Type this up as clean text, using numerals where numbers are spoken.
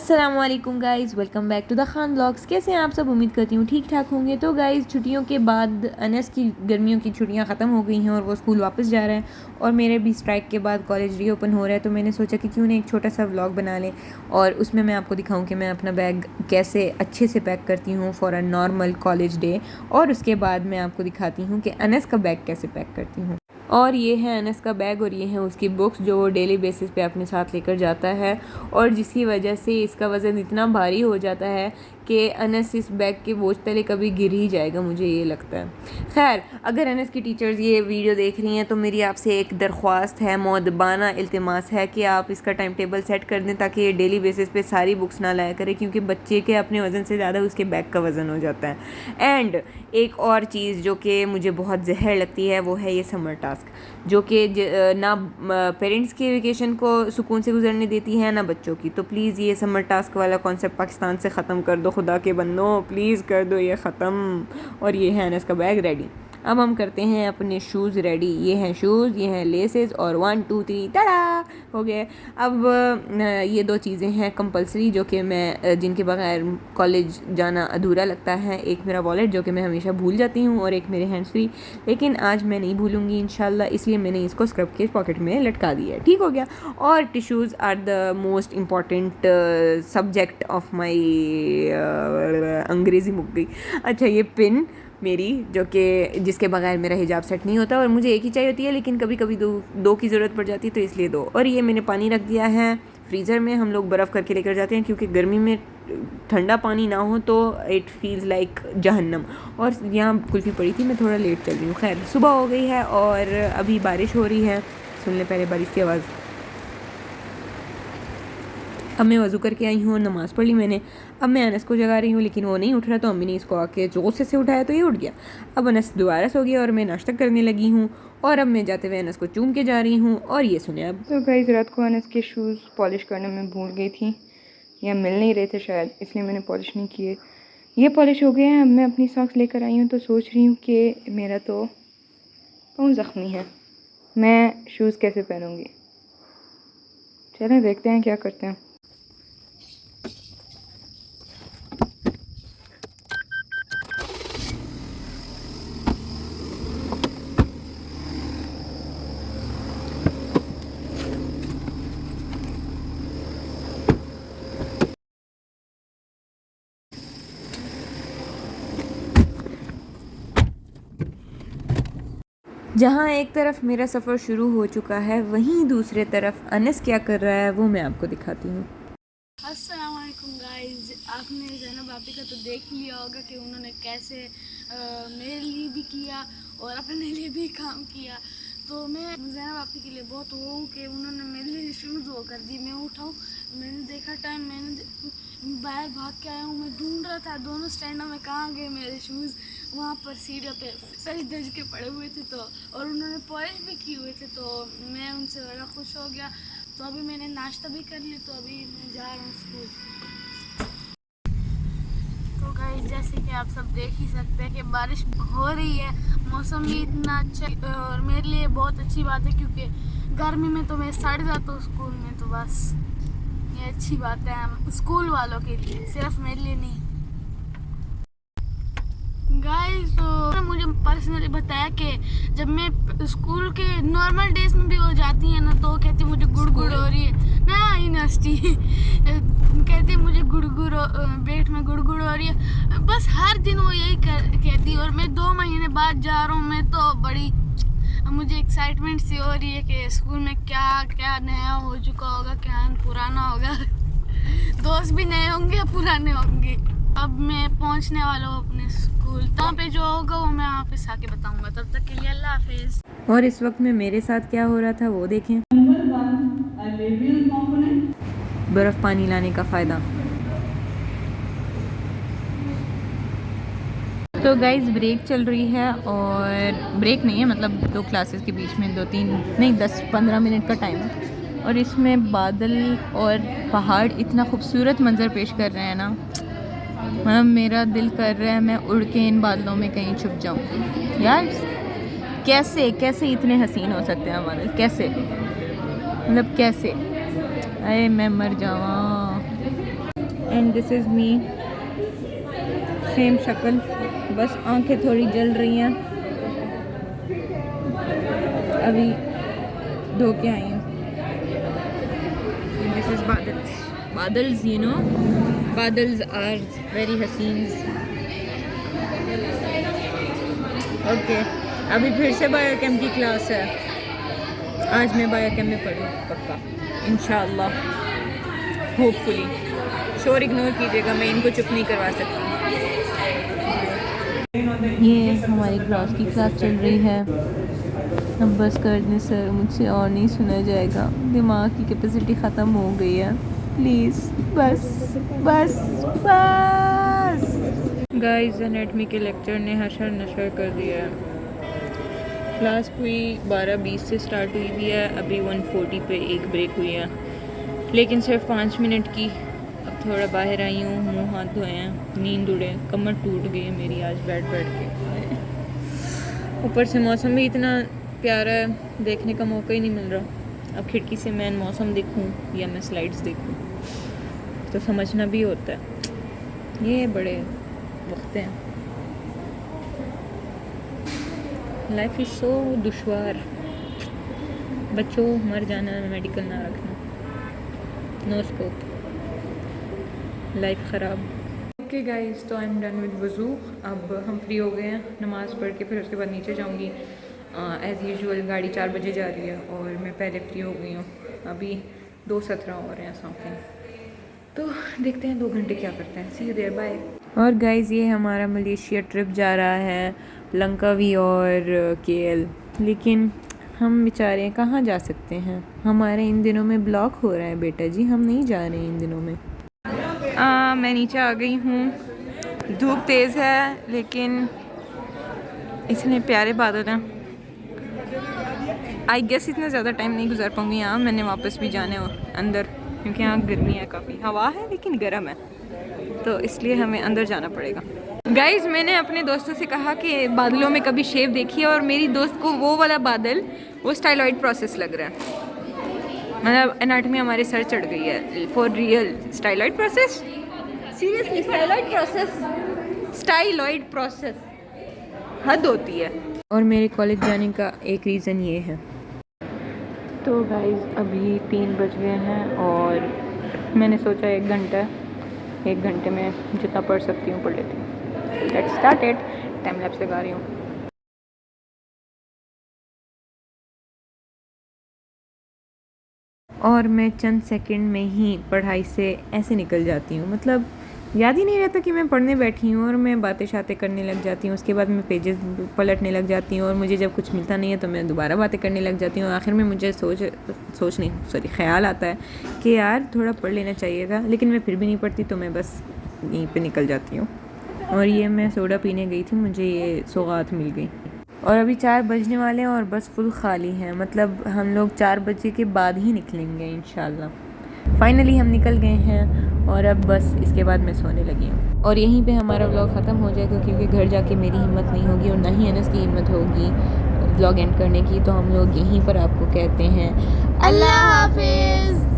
अस्सलामुअलैकुम guys, welcome back to the Khan blogs. कैसे हैं आप सब? उम्मीद करती हूँ ठीक ठाक होंगे। तो गाइज़, छुट्टियों के बाद अनस की गर्मियों की छुट्टियाँ ख़त्म हो गई हैं और वो स्कूल वापस जा रहा है और मेरे भी स्ट्राइक के बाद कॉलेज रीओपन हो रहा है। तो मैंने सोचा कि क्यों ना एक छोटा सा व्लॉग बना लें और उसमें मैं आपको दिखाऊँ कि मैं अपना बैग कैसे अच्छे से पैक करती हूँ for a normal college day, और उसके बाद मैं आपको दिखाती हूँ कि अनस का बैग कैसे पैक करती हूँ। और ये है अनस का बैग और ये हैं उसकी बुक्स जो वो डेली बेसिस पे अपने साथ लेकर जाता है, और जिसकी वजह से इसका वज़न इतना भारी हो जाता है कि अनस इस बैग के बोझ तले कभी गिर ही जाएगा, मुझे ये लगता है। खैर, अगर अनस की टीचर्स ये वीडियो देख रही हैं तो मेरी आपसे एक दरख्वास्त है, मुअद्दबाना इल्तिमास है कि आप इसका टाइम टेबल सेट कर दें ताकि ये डेली बेसिस पे सारी बुक्स ना लाया करे, क्योंकि बच्चे के अपने वज़न से ज़्यादा उसके बैग का वज़न हो जाता है। एंड एक और चीज़ जो कि मुझे बहुत जहर लगती है वो है ये समर टास्क, जो कि ना पेरेंट्स की वेकेशन को सुकून से गुजरने देती है ना बच्चों की। तो प्लीज़ ये समर टास्क वाला कॉन्सेप्ट पाकिस्तान से ख़त्म कर दो, खुदा के बंदो प्लीज़ कर दो ये ख़त्म। और ये है अनस का बैग रेडी। अब हम करते हैं अपने शूज़ रेडी। ये हैं शूज़, ये हैं लेसेस, और 1 2 3 टाडा हो गए। अब ये दो चीज़ें हैं कंपलसरी जो कि मैं जिनके बगैर कॉलेज जाना अधूरा लगता है। एक मेरा वॉलेट जो कि मैं हमेशा भूल जाती हूँ, और एक मेरे हैंड्स फ्री, लेकिन आज मैं नहीं भूलूँगी इंशाल्लाह, इसलिए मैंने इसको स्क्रब के पॉकेट में लटका दिया है। ठीक हो गया। और tissues are the most important subject of my अंग्रेज़ी मुक गई। अच्छा, ये पिन मेरी जो कि जिसके बगैर मेरा हिजाब सेट नहीं होता, और मुझे एक ही चाहिए होती है, लेकिन कभी कभी दो की ज़रूरत पड़ जाती है, तो इसलिए दो। और ये मैंने पानी रख दिया है फ्रीज़र में। हम लोग बर्फ़ करके लेकर जाते हैं क्योंकि गर्मी में ठंडा पानी ना हो तो इट फील्स लाइक जहन्नम। और यहाँ कुल्फ़ी पड़ी थी, मैं थोड़ा लेट चल रही हूँ। खैर, सुबह हो गई है और अभी बारिश हो रही है। सुन ले पहले बारिश की आवाज़। अब मैं वज़ू करके आई हूँ और नमाज़ पढ़ ली मैंने। अब मैं अनस को जगा रही हूँ, लेकिन वो नहीं उठ रहा, तो अम्मी ने इसको आके जोश से उठाया तो ये उठ गया। अब अनस दोबारा सो गया और मैं नाश्ता करने लगी हूँ, और अब मैं जाते हुए अनस को चूम के जा रही हूँ। और ये सुने अब। तो गाइस, रात को अनस के शूज़ पॉलिश करने में भूल गई थी, या मिल नहीं रहे थे शायद, इसलिए मैंने पॉलिश नहीं किए। ये पॉलिश हो गए हैं। अब मैं अपनी सॉक्स लेकर आई हूँ, तो सोच रही हूँ कि मेरा तो पाँव ज़ख्मी है, मैं शूज़ कैसे पहनूँगी। चलें देखते हैं क्या करते हैं। जहाँ एक तरफ मेरा सफ़र शुरू हो चुका है, वहीं दूसरे तरफ अनस क्या कर रहा है वो मैं आपको दिखाती हूँ। अस्सलाम वालेकुम गाइज, आपने ज़ैनब आपी का तो देख लिया होगा कि उन्होंने कैसे मेरे लिए भी किया और अपने लिए भी काम किया। तो मैं ज़ैनब आपी के लिए बहुत वो हूँ कि उन्होंने मेरे लिए शूज़ वो कर दी। मैं उठाऊँ, मैंने देखा टाइम, बाहर भाग के आया हूँ। मैं ढूंढ रहा था दोनों स्टैंडों में कहाँ गए मेरे शूज़। वहाँ पर सीढ़ियों पे सज धज के पड़े हुए थे, तो और उन्होंने पॉलिश भी किए हुए थे, तो मैं उनसे बड़ा खुश हो गया। तो अभी मैंने नाश्ता भी कर लिया, तो अभी मैं जा रहा हूँ स्कूल। तो गाइस, जैसे कि आप सब देख ही सकते हैं कि बारिश हो रही है, मौसम भी इतना अच्छा है और मेरे लिए बहुत अच्छी बात है, क्योंकि गर्मी में तो मैं सड़ जाता हूँ स्कूल में। तो बस ये अच्छी बात है स्कूल वालों के लिए, सिर्फ मेरे लिए नहीं। गाइस, तो मुझे पर्सनली बताया कि जब मैं स्कूल के नॉर्मल डेज में भी हो जाती है ना, तो कहती मुझे गुड़गुड़ हो रही है ना, यूनिवर्सिटी कहती मुझे गुड़गुड़ पेट में गुड़गुड़ हो रही है। बस हर दिन वो यही कहती, और मैं 2 महीने बाद जा रहा हूँ। मैं तो बड़ी मुझे एक्साइटमेंट सी हो रही है कि स्कूल में क्या क्या नया हो चुका होगा, क्या पुराना होगा। दोस्त भी नए होंगे, पुराने होंगे। अब मैं पहुंचने वाला हूँ अपने स्कूल। वहाँ पे जो होगा वो मैं वापस आके बताऊंगा। तब तक के लिए अल्लाह हाफिज। और इस वक्त में मेरे साथ क्या हो रहा था वो देखें। बर्फ़ पानी लाने का फ़ायदा। तो गाइज़, ब्रेक चल रही है, और ब्रेक नहीं है, मतलब 2 क्लासेस के बीच में 2-3 नहीं 10-15 मिनट का टाइम है। और इसमें बादल और पहाड़ इतना खूबसूरत मंज़र पेश कर रहे हैं ना, मतलब मेरा दिल कर रहा है मैं उड़ के इन बादलों में कहीं छुप जाऊँ। यार, कैसे कैसे इतने हसीन हो सकते हैं हमारे, कैसे, मतलब कैसे, अरे मैं मर जाऊँ। And this is me, same शक्ल, बस आंखें थोड़ी जल रही हैं, अभी धो के आई हूँ। दिस इज़ बादल्स, यू नो, बादल्स आर वेरी हसीन्स। ओके, अभी फिर से बायोकेम की क्लास है, आज मैं बायोकेम में पढ़ूँ पक्का इंशाल्लाह, होपफुली। शोर इग्नोर कीजिएगा, मैं इनको चुप नहीं करवा सकती। ये हमारी क्लास की क्लास चल रही है। अब बस कर दें सर, मुझसे और नहीं सुना जाएगा, दिमाग की कैपेसिटी ख़त्म हो गई है, प्लीज़ बस बस बस। गाइस, एनाटमी के लेक्चर ने हशर नशर कर दिया है। क्लास कोई 12:20 से स्टार्ट हुई हुई है, अभी 1:40 पे एक ब्रेक हुई है, लेकिन सिर्फ 5 मिनट की। अब थोड़ा बाहर आई हूँ, मुँह हाथ धोए हैं, नींद उड़े, कमर टूट गई है मेरी आज बैठ के। ऊपर से मौसम भी इतना प्यारा है, देखने का मौका ही नहीं मिल रहा। अब खिड़की से मैं मौसम देखूं या मैं स्लाइड्स देखूं तो समझना भी होता है। ये बड़े वक्त हैं, लाइफ इज़ सो दुश्वार। बच्चों, मर जाना, मेडिकल ना रखना, नो स्कोप, लाइफ ख़राब। ओके गाइस, तो आई एम डन विद वज़ू। अब हम फ्री हो गए हैं, नमाज़ पढ़ के फिर उसके बाद नीचे जाऊंगी। एज़ यूजुअल गाड़ी 4 बजे जा रही है और मैं पहले फ्री हो गई हूँ। अभी 2:17 हो रहे हैं समथिंग, तो देखते हैं 2 घंटे क्या करते हैं। सी यू देयर, बाय। और गाइस, ये हमारा मलेशिया ट्रिप जा रहा है, लंकावी और KL। लेकिन हम बेचारे कहाँ जा सकते हैं, हमारे इन दिनों में ब्लॉक हो रहा है बेटा जी, हम नहीं जा रहे हैं इन दिनों में। मैं नीचे आ गई हूँ, धूप तेज़ है लेकिन इतने प्यारे बादल हैं। आई गेस इतना ज़्यादा टाइम नहीं गुजार पाऊँगी यहाँ, मैंने वापस भी जाना है अंदर, क्योंकि यहाँ गर्मी है काफ़ी, हवा है लेकिन गर्म है, तो इसलिए हमें अंदर जाना पड़ेगा। गाइज़, मैंने अपने दोस्तों से कहा कि बादलों में कभी शेप देखी है, और मेरी दोस्त को वो वाला बादल, वो स्टाइलॉइड प्रोसेस लग रहा है। मतलब एनाटमी हमारे सर चढ़ गई है, for real. Styloid process, seriously styloid process, styloid process हद होती है। और मेरे कॉलेज जाने का एक रीज़न ये है। तो गाइज़, अभी 3 बज गए हैं और मैंने सोचा 1 घंटे में जितना पढ़ सकती हूँ पढ़ लेती हूँ। Let's start it. Time lapse लगा रही हूँ। और मैं चंद सेकंड में ही पढ़ाई से ऐसे निकल जाती हूँ, मतलब याद ही नहीं रहता कि मैं पढ़ने बैठी हूँ, और मैं बातें शातें करने लग जाती हूँ। उसके बाद मैं पेजेस पलटने लग जाती हूँ, और मुझे जब कुछ मिलता नहीं है तो मैं दोबारा बातें करने लग जाती हूँ। आखिर में मुझे ख्याल आता है कि यार थोड़ा पढ़ लेना चाहिए था, लेकिन मैं फिर भी नहीं पढ़ती, तो मैं बस यहीं पे निकल जाती हूँ। और ये मैं सोडा पीने गई थी, मुझे ये सौगात मिल गई। और अभी 4 बजने वाले हैं और बस फुल खाली है, मतलब हम लोग 4 बजे के बाद ही निकलेंगे इंशाल्लाह। फाइनली हम निकल गए हैं और अब बस इसके बाद मैं सोने लगी हूँ। और यहीं पे हमारा व्लॉग ख़त्म हो जाएगा, क्योंकि घर जाके मेरी हिम्मत नहीं होगी और ना ही अनस की हिम्मत होगी व्लॉग एंड करने की। तो हम लोग यहीं पर आपको कहते हैं अल्लाह हाफिज़।